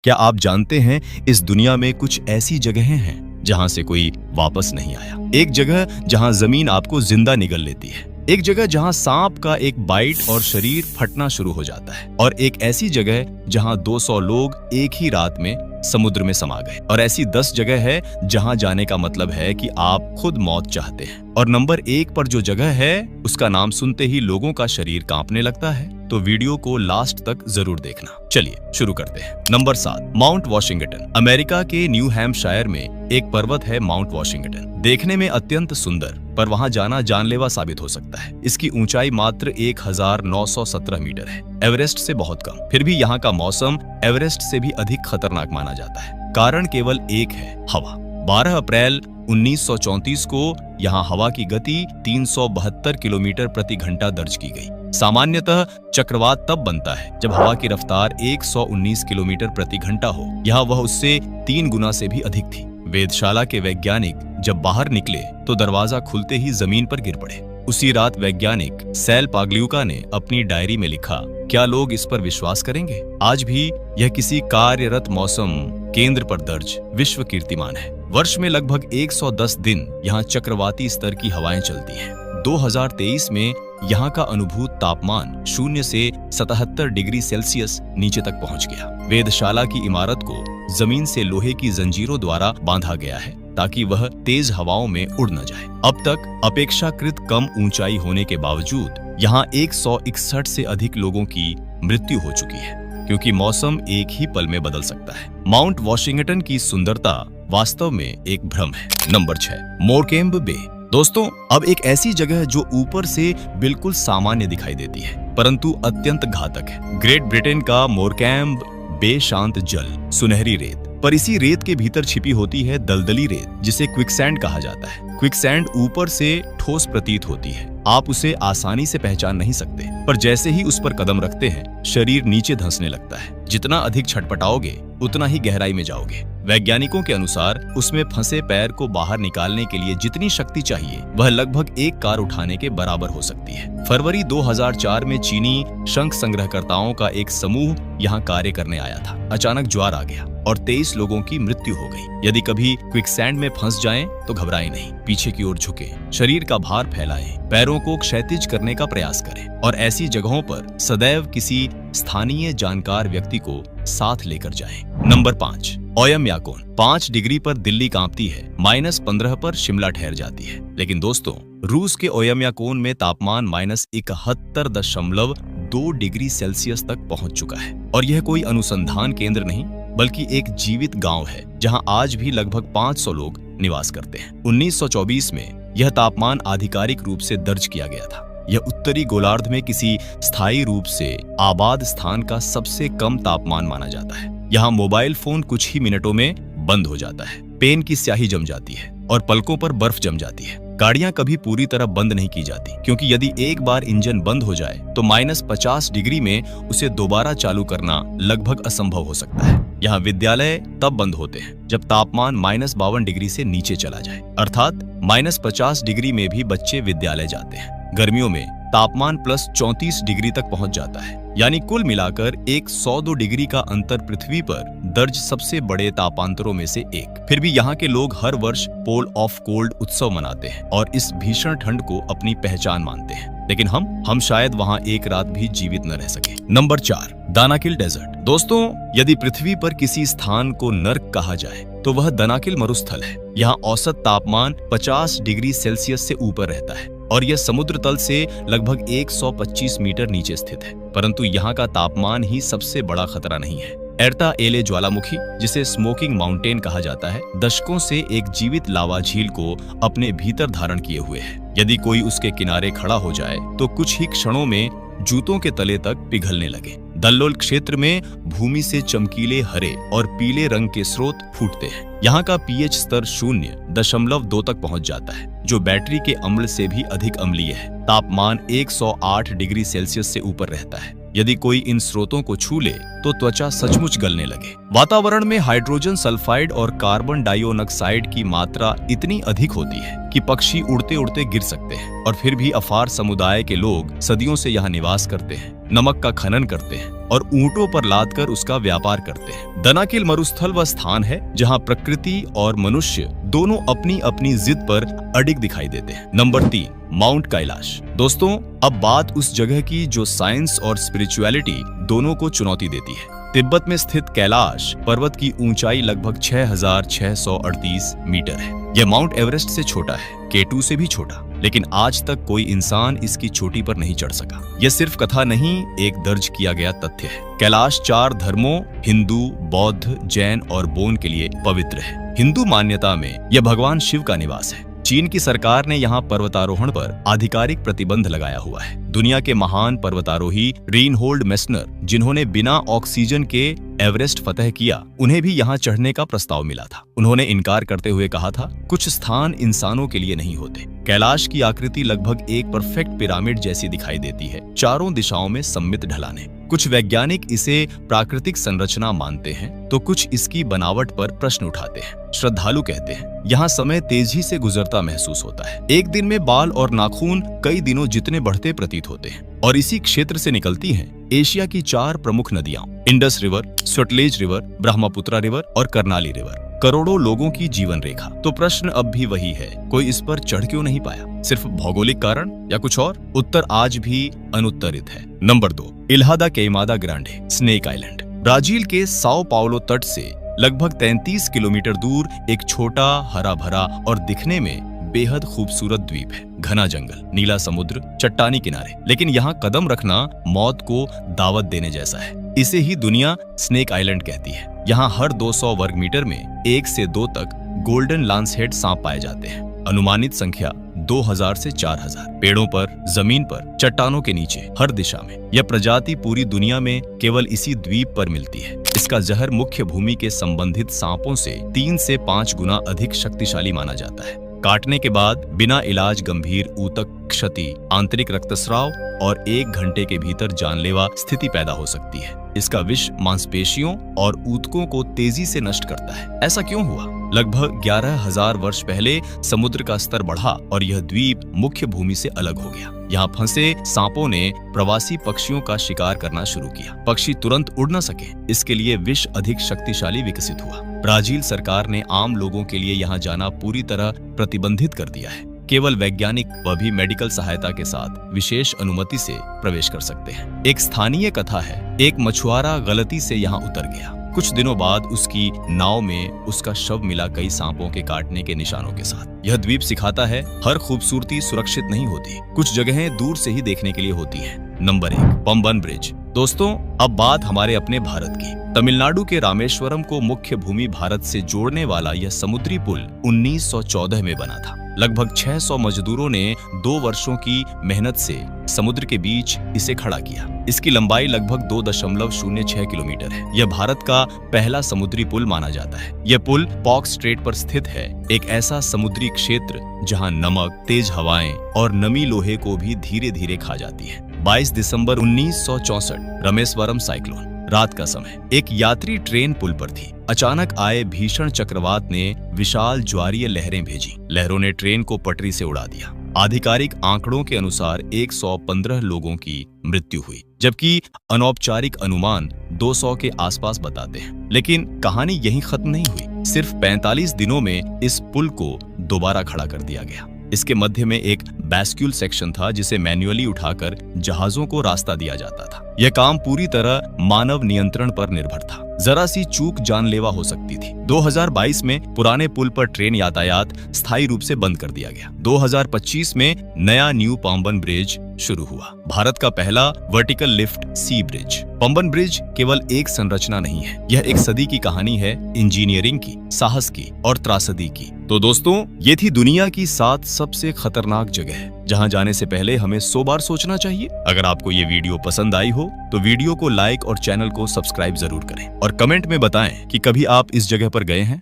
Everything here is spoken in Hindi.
क्या आप जानते हैं इस दुनिया में कुछ ऐसी जगहें हैं जहां से कोई वापस नहीं आया। एक जगह जहां जमीन आपको जिंदा निगल लेती है, एक जगह जहां सांप का एक बाइट और शरीर फटना शुरू हो जाता है, और एक ऐसी जगह जहां 200 लोग एक ही रात में समुद्र में समा गए। और ऐसी 10 जगह है जहां जाने का मतलब है कि आप खुद मौत चाहते हैं। और नंबर 1 पर जो जगह है उसका नाम सुनते ही लोगों का शरीर कांपने लगता है। तो वीडियो को लास्ट तक जरूर देखना। चलिए शुरू करते हैं। Number 7, mount Washington. अमेरिका के न्यू हैम्पशायर में एक पर्वत है माउंट वॉशिंगटन। देखने में अत्यंत सुंदर, पर वहां जाना जानलेवा साबित हो सकता है। इसकी ऊंचाई मात्र 1917 मीटर है, एवरेस्ट से बहुत कम। फिर भी यहाँ का मौसम एवरेस्ट से भी अधिक खतरनाक माना जाता है। कारण केवल एक है, हवा। 12 अप्रैल 1934 को यहाँ हवा की गति 372 किलोमीटर प्रति घंटा दर्ज की गई। सामान्यतः चक्रवात तब बनता है जब हवा की रफ्तार 119 किलोमीटर प्रति घंटा हो। यहाँ वह उससे 3 गुना से भी अधिक थी। वेधशाला के वैज्ञानिक जब बाहर निकले तो दरवाजा खुलते ही जमीन पर गिर पड़े। उसी रात वैज्ञानिक सेल पाग्लियुका ने अपनी डायरी में लिखा, क्या लोग इस पर विश्वास करेंगे? आज भी यह किसी कार्यरत मौसम केंद्र पर दर्ज विश्व कीर्तिमान है। वर्ष में लगभग 110 दिन यहाँ चक्रवाती स्तर की हवाएं चलती हैं। 2023 में यहाँ का अनुभूत तापमान 0 से 77 डिग्री सेल्सियस नीचे तक पहुँच गया। वेधशाला की इमारत को जमीन से लोहे की जंजीरों द्वारा बांधा गया है ताकि वह तेज हवाओं में उड़ न जाए। अब तक अपेक्षाकृत कम ऊंचाई होने के बावजूद यहाँ 161 से अधिक लोगों की मृत्यु हो चुकी है, क्योंकि मौसम एक ही पल में बदल सकता है। माउंट वॉशिंगटन की सुंदरता वास्तव में एक भ्रम है। नंबर 6, मोरकेम्ब बे। दोस्तों, अब एक ऐसी जगह जो ऊपर से बिल्कुल सामान्य दिखाई देती है परंतु अत्यंत घातक है। ग्रेट ब्रिटेन का मोरकेम्ब बे शांत जल, सुनहरी रेत, पर इसी रेत के भीतर छिपी होती है दलदली रेत, जिसे क्विकसैंड कहा जाता है। क्विकसैंड ऊपर से ठोस प्रतीत होती है, आप उसे आसानी से पहचान नहीं सकते, पर जैसे ही उस पर कदम रखते हैं शरीर नीचे धंसने लगता है। जितना अधिक छटपटाओगे उतना ही गहराई में जाओगे। वैज्ञानिकों के अनुसार उसमें फंसे पैर को बाहर निकालने के लिए जितनी शक्ति चाहिए वह लगभग एक कार उठाने के बराबर हो सकती है। फरवरी 2004 में चीनी शंख संग्रहकर्ताओं का एक समूह यहाँ कार्य करने आया था। अचानक ज्वार आ गया और 23 लोगों की मृत्यु हो गई। यदि कभी क्विकसैंड में फंस जाएं तो घबराएं नहीं, पीछे की ओर झुके, शरीर का भार फैलाएं, पैरों को क्षैतिज करने का प्रयास करें और ऐसी जगहों पर सदैव किसी स्थानीय जानकार व्यक्ति को साथ लेकर जाएं। नंबर 5, ओयमयाकोन। 5 डिग्री पर दिल्ली कांपती है, -15 पर शिमला ठहर जाती है। लेकिन दोस्तों, रूस के ओयमयाकोन में तापमान -71.2 डिग्री सेल्सियस तक पहुंच चुका है। और यह कोई अनुसंधान केंद्र नहीं बल्कि एक जीवित गांव है जहां आज भी लगभग 500 लोग निवास करते हैं। 1924 में यह तापमान आधिकारिक रूप से दर्ज किया गया था। यह उत्तरी गोलार्ध में किसी स्थायी रूप से आबाद स्थान का सबसे कम तापमान माना जाता है। यहाँ मोबाइल फोन कुछ ही मिनटों में बंद हो जाता है, पेन की स्याही जम जाती है और पलकों पर बर्फ जम जाती है। गाड़ियां कभी पूरी तरह बंद नहीं की जाती, क्योंकि यदि एक बार इंजन बंद हो जाए तो -50 डिग्री में उसे दोबारा चालू करना लगभग असंभव हो सकता है। यहाँ विद्यालय तब बंद होते हैं जब तापमान -52 डिग्री से नीचे चला जाए, अर्थात -50 डिग्री में भी बच्चे विद्यालय जाते हैं। गर्मियों में तापमान +34 डिग्री तक पहुंच जाता है, यानी कुल मिलाकर 102 डिग्री का अंतर पृथ्वी पर दर्ज सबसे बड़े तापांतरों में से एक। फिर भी यहाँ के लोग हर वर्ष पोल ऑफ कोल्ड उत्सव मनाते हैं और इस भीषण ठंड को अपनी पहचान मानते हैं। लेकिन हम शायद वहाँ एक रात भी जीवित न रह सके। Number 4, Danakil desert. दोस्तों, यदि पृथ्वी पर किसी स्थान को नर्क कहा जाए तो वह दानाकिल मरुस्थल है। यहाँ औसत तापमान 50 डिग्री सेल्सियस से ऊपर रहता है और यह समुद्र तल से लगभग 125 मीटर नीचे स्थित है। परंतु यहाँ का तापमान ही सबसे बड़ा खतरा नहीं है। एर्ता एले ज्वालामुखी, जिसे स्मोकिंग माउंटेन कहा जाता है, दशकों से एक जीवित लावा झील को अपने भीतर धारण किए हुए है। यदि कोई उसके किनारे खड़ा हो जाए तो कुछ ही क्षणों में जूतों के तले तक पिघलने लगे। दल्लोल क्षेत्र में भूमि से चमकीले हरे और पीले रंग के स्रोत फूटते हैं। यहाँ का पीएच स्तर 0.2 तक पहुँच जाता है, जो बैटरी के अम्ल से भी अधिक अम्लीय है। तापमान 108 डिग्री सेल्सियस से ऊपर रहता है। यदि कोई इन स्रोतों को छू ले तो त्वचा सचमुच गलने लगे। वातावरण में हाइड्रोजन सल्फाइड और कार्बन डाइऑक्साइड की मात्रा इतनी अधिक होती है कि पक्षी उड़ते उड़ते गिर सकते हैं, और फिर भी अफार समुदाय के लोग सदियों से यहाँ निवास करते हैं, नमक का खनन करते हैं और ऊंटों पर लादकर उसका व्यापार करते हैं। दनाकिल मरुस्थल वह स्थान है जहाँ प्रकृति और मनुष्य दोनों अपनी अपनी जिद पर अडिग दिखाई देते हैं। Number 3, mount Kailash. दोस्तों, अब बात उस जगह की जो साइंस और स्पिरिचुअलिटी दोनों को चुनौती देती है। तिब्बत में स्थित कैलाश पर्वत की ऊंचाई लगभग 6,638 मीटर है। यह माउंट एवरेस्ट से छोटा है, K2 से भी छोटा, लेकिन आज तक कोई इंसान इसकी चोटी पर नहीं चढ़ सका। यह सिर्फ कथा नहीं, एक दर्ज किया गया तथ्य है। कैलाश 4 धर्मों हिंदू, बौद्ध, जैन और बोन के लिए पवित्र है। हिंदू मान्यता में यह भगवान शिव का निवास है। चीन की सरकार ने यहाँ पर्वतारोहण पर आधिकारिक प्रतिबंध लगाया हुआ है। दुनिया के महान पर्वतारोही रीनहोल्ड मेस्नर, जिन्होंने बिना ऑक्सीजन के एवरेस्ट फतह किया, उन्हें भी यहाँ चढ़ने का प्रस्ताव मिला था। उन्होंने इनकार करते हुए कहा था, कुछ स्थान इंसानों के लिए नहीं होते। कैलाश की आकृति लगभग एक परफेक्ट पिरामिड जैसी दिखाई देती है, चारों दिशाओं में सममित ढलाने। कुछ वैज्ञानिक इसे प्राकृतिक संरचना मानते हैं, तो कुछ इसकी बनावट पर प्रश्न उठाते हैं। श्रद्धालु कहते हैं, यहाँ समय तेजी से गुजरता महसूस होता है। एक दिन में बाल और नाखून कई दिनों जितने बढ़ते प्रतीत होते हैं। और इसी क्षेत्र से निकलती हैं एशिया की 4 प्रमुख नदियां, Indus river, Sutlej river, Brahmaputra river और कर्नाली रिवर। करोड़ों लोगों की जीवन रेखा। तो प्रश्न अब भी वही है, कोई इस पर चढ़ क्यों नहीं पाया? सिर्फ भौगोलिक कारण या कुछ और? उत्तर आज भी अनुत्तरित है। नंबर 2, इल्हा दा क्वेइमादा ग्रांडे, स्नेक आइलैंड। ब्राजील के साओ पाउलो तट से लगभग 33 किलोमीटर दूर एक छोटा, हरा भरा और दिखने में बेहद खूबसूरत द्वीप है। घना जंगल, नीला समुद्र, चट्टानी किनारे, लेकिन यहाँ कदम रखना मौत को दावत देने जैसा है। इसे ही दुनिया स्नेक आइलैंड कहती है। यहाँ हर 200 वर्ग मीटर में 1 से 2 तक गोल्डन लांसहेड सांप पाए जाते हैं। अनुमानित संख्या 2000 से 4000। पेड़ों पर, जमीन पर, चट्टानों के नीचे, हर दिशा में। यह प्रजाति पूरी दुनिया में केवल इसी द्वीप पर मिलती है। इसका जहर मुख्य भूमि के संबंधित सांपों से 3 से 5 गुना अधिक शक्तिशाली माना जाता है। काटने के बाद बिना इलाज गंभीर ऊतक क्षति, आंतरिक रक्तस्राव और 1 घंटे के भीतर जानलेवा स्थिति पैदा हो सकती है। इसका विष मांसपेशियों और ऊतकों को तेजी से नष्ट करता है। ऐसा क्यों हुआ? लगभग 11,000 वर्ष पहले समुद्र का स्तर बढ़ा और यह द्वीप मुख्य भूमि से अलग हो गया। यहाँ फंसे सांपों ने प्रवासी पक्षियों का शिकार करना शुरू किया। पक्षी तुरंत उड़ न सके, इसके लिए विष अधिक शक्तिशाली विकसित हुआ। ब्राजील सरकार ने आम लोगों के लिए यहाँ जाना पूरी तरह प्रतिबंधित कर दिया है। केवल वैज्ञानिक, वह भी मेडिकल सहायता के साथ, विशेष अनुमति से प्रवेश कर सकते हैं। एक स्थानीय कथा है, एक मछुआरा गलती से यहाँ उतर गया। कुछ दिनों बाद उसकी नाव में उसका शव मिला, कई सांपों के काटने के निशानों के साथ। यह द्वीप सिखाता है, हर खूबसूरती सुरक्षित नहीं होती, कुछ जगहें दूर से ही देखने के लिए होती हैं। Number 1, Pamban bridge. दोस्तों, अब बात हमारे अपने भारत की। तमिलनाडु के रामेश्वरम को मुख्य भूमि भारत से जोड़ने वाला यह समुद्री पुल 1914 में बना था। लगभग 600 मजदूरों ने 2 वर्षों की मेहनत से समुद्र के बीच इसे खड़ा किया। इसकी लंबाई लगभग 2.06 किलोमीटर है। यह भारत का पहला समुद्री पुल माना जाता है। यह पुल पॉक स्ट्रेट पर स्थित है, एक ऐसा समुद्री क्षेत्र जहां नमक, तेज हवाएं और नमी लोहे को भी धीरे धीरे खा जाती है। 22 दिसंबर 1964, रामेश्वरम साइक्लोन। रात का समय, एक यात्री ट्रेन पुल पर थी। अचानक आए भीषण चक्रवात ने विशाल ज्वारीय लहरें भेजी। लहरों ने ट्रेन को पटरी से उड़ा दिया। आधिकारिक आंकड़ों के अनुसार 115 लोगों की मृत्यु हुई, जबकि अनौपचारिक अनुमान 200 के आसपास बताते हैं। लेकिन कहानी यहीं खत्म नहीं हुई। सिर्फ 45 दिनों में इस पुल को दोबारा खड़ा कर दिया गया। इसके मध्य में एक बैस्क्यूल सेक्शन था, जिसे मैन्युअली उठाकर जहाजों को रास्ता दिया जाता था। यह काम पूरी तरह मानव नियंत्रण पर निर्भर था। जरा सी चूक जानलेवा हो सकती थी। 2022 में पुराने पुल पर ट्रेन यातायात स्थायी रूप से बंद कर दिया गया। 2025 में नया न्यू पंबन ब्रिज शुरू हुआ, भारत का पहला वर्टिकल लिफ्ट सी ब्रिज। पंबन ब्रिज केवल एक संरचना नहीं है, यह एक सदी की कहानी है, इंजीनियरिंग की, साहस की और त्रासदी की। तो दोस्तों, ये थी दुनिया की 7 सबसे खतरनाक जगह जहां जाने से पहले हमें 100 बार सोचना चाहिए। अगर आपको ये वीडियो पसंद आई हो तो वीडियो को लाइक और चैनल को सब्सक्राइब जरूर करें और कमेंट में बताएं कि कभी आप इस जगह पर गए हैं।